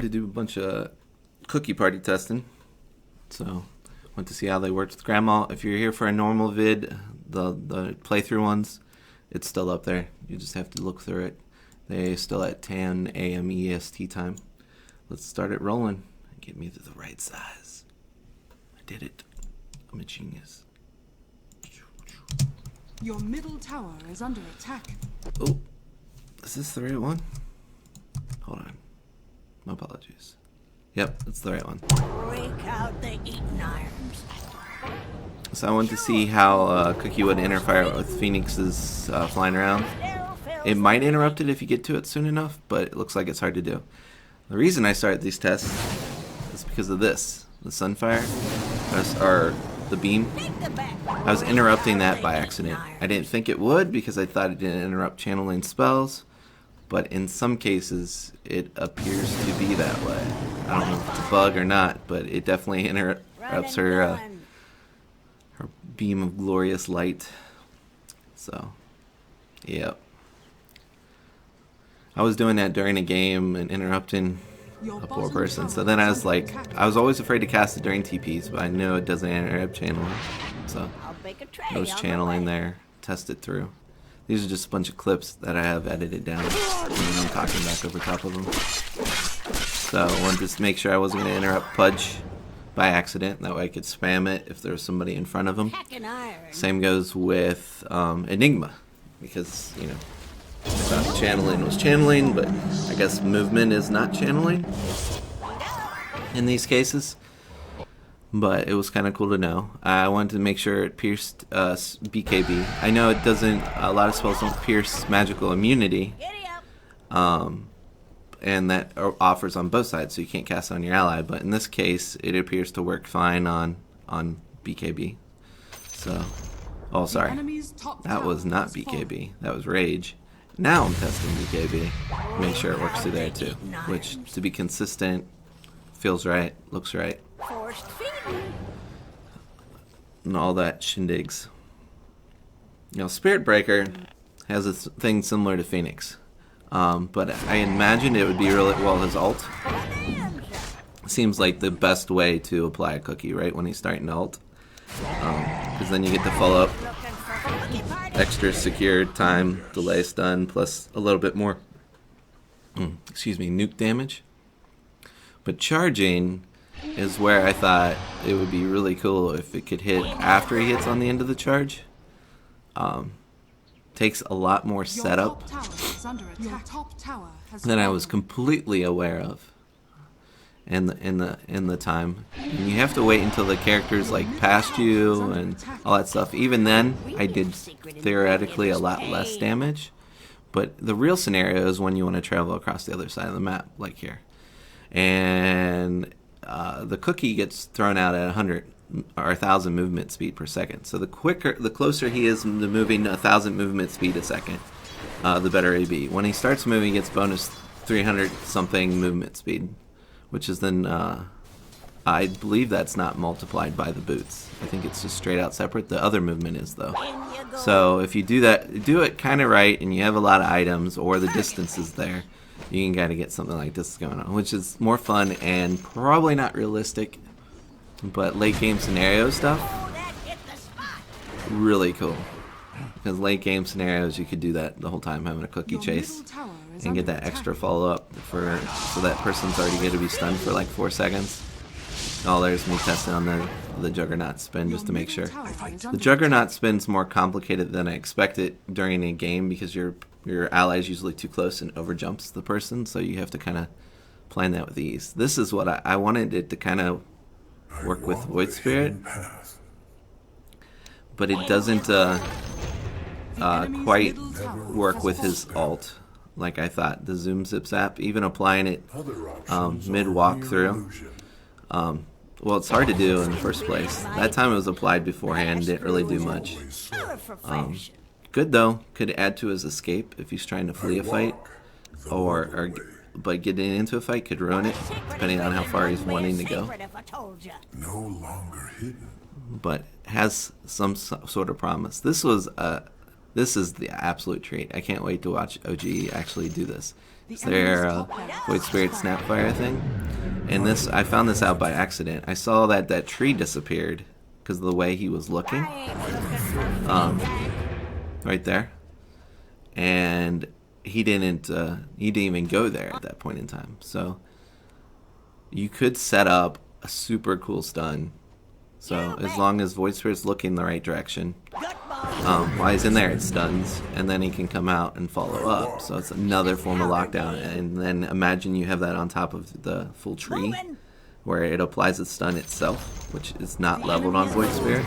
To do a bunch of cookie party testing, so went to see how they worked with Grandma. If you're here for a normal vid, the playthrough ones, it's still up there. You just have to look through it. They're still at 10 a.m. EST time. Let's start it rolling. Get me to the right size. I did it. I'm a genius. Your middle tower is under attack. Oh, is this the right one? Hold on. My apologies. Yep, that's the right one. Break out the eating irons. So I wanted to see how Cookie would interfere with Phoenix's flying around. It might interrupt it if you get to it soon enough, but it looks like it's hard to do. The reason I started these tests is because of this. The Sunfire, or the beam. I was interrupting that by accident. I didn't think it would because I thought it didn't interrupt channeling spells. But in some cases, it appears to be that way. I don't know if it's a bug or not, but it definitely interrupts her beam of glorious light. So, yep. I was doing that during a game and interrupting a poor person. So then I was like, I was always afraid to cast it during TPs, but I know it doesn't interrupt channeling. So I was channeling there, test it through. These are just a bunch of clips that I have edited down, and I'm talking back over top of them. So I wanted to make sure I wasn't going to interrupt Pudge by accident. That way I could spam it if there was somebody in front of him. Same goes with Engima, because, you know, I thought channeling was channeling, but I guess movement is not channeling in these cases. But it was kind of cool to know. I wanted to make sure it pierced BKB. I know it doesn't, a lot of spells don't pierce magical immunity. And that offers on both sides, so you can't cast it on your ally. But in this case, it appears to work fine on BKB. So, oh sorry, that was not BKB. That was Rage. Now I'm testing BKB. Make sure it works through there too. Which, to be consistent, feels right, looks right. And all that shindigs. You know, Spirit Breaker has a thing similar to Phoenix. But I imagine it would be really well his ult. Seems like the best way to apply a cookie, right? When he's starting to ult. Because then you get the follow up. Extra secure time, delay stun, plus a little bit more, nuke damage. But charging is where I thought it would be really cool if it could hit after he hits on the end of the charge. Takes a lot more setup than I was completely aware of in the time. And you have to wait until the character's like past you and all that stuff. Even then, I did theoretically a lot less damage. But the real scenario is when you want to travel across the other side of the map, like here. And the cookie gets thrown out at 100 or 1,000 movement speed per second. So the closer he is to moving 1,000 movement speed a second, the better he'd be. When he starts moving, he gets bonus 300 something movement speed, which is then, I believe that's not multiplied by the boots. I think it's just straight out separate. The other movement is though. So if you do that, do it kind of right, and you have a lot of items or the distance is there, you can kind of get something like this going on, which is more fun and probably not realistic, but late game scenario stuff, really cool. Because late game scenarios, you could do that the whole time, having a cookie chase and get that extra follow up so that person's already going to be stunned for like 4 seconds. Oh, there's me testing on the Juggernaut spin just to make sure. The Juggernaut spin's more complicated than I expected during a game because your ally's usually too close and overjumps the person, so you have to kind of plan that with ease. This is what I wanted it to kind of work with Void Spirit, but it doesn't quite work with his ult like I thought. The Zoom Zip Zap, even applying it mid walkthrough. Well, it's hard to do in the first place. That time it was applied beforehand, didn't really do much. Good though, could add to his escape if he's trying to flee a fight, but getting into a fight could ruin it, depending on how far he's wanting to go. No longer hidden. But has some sort of promise. This is the absolute treat. I can't wait to watch OG actually do this. It's their Void Spirit SnapFire thing. And this, I found this out by accident. I saw that that tree disappeared because of the way he was looking. Right there. And he didn't even go there at that point in time. So you could set up a super cool stun. So as long as Void Spirit's looking the right direction, while he's in there it stuns, and then he can come out and follow up. So it's another form of lockdown. And then imagine you have that on top of the full tree, where it applies the stun itself, which is not leveled on Void Spirit.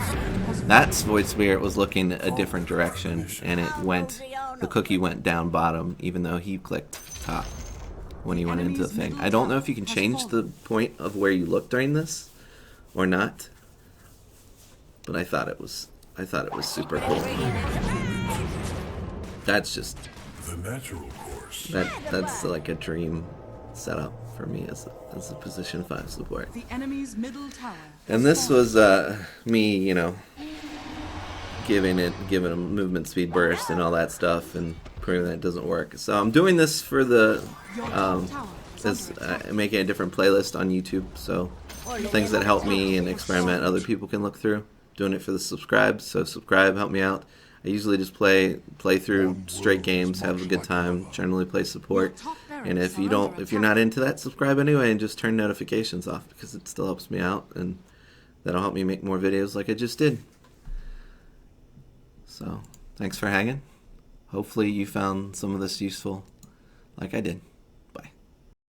That Void Spirit was looking a different direction, and the cookie went down bottom, even though he clicked top when he went into the thing. I don't know if you can change the point of where you look during this or not, but I thought it was super cool. That's just The natural course. that's like a dream setup for me as a position 5 support. The enemy's middle tower. And this was me, you know, giving him movement speed burst and all that stuff, and proving that it doesn't work. So I'm doing this for the making a different playlist on YouTube. So things that help me and experiment other people can look through. Doing it for the subscribes, so subscribe, help me out. I usually just play through straight games, have a good time, generally play support. And if you're not into that, subscribe anyway and just turn notifications off, because it still helps me out, and that'll help me make more videos like I just did. So, thanks for hanging. Hopefully you found some of this useful like I did.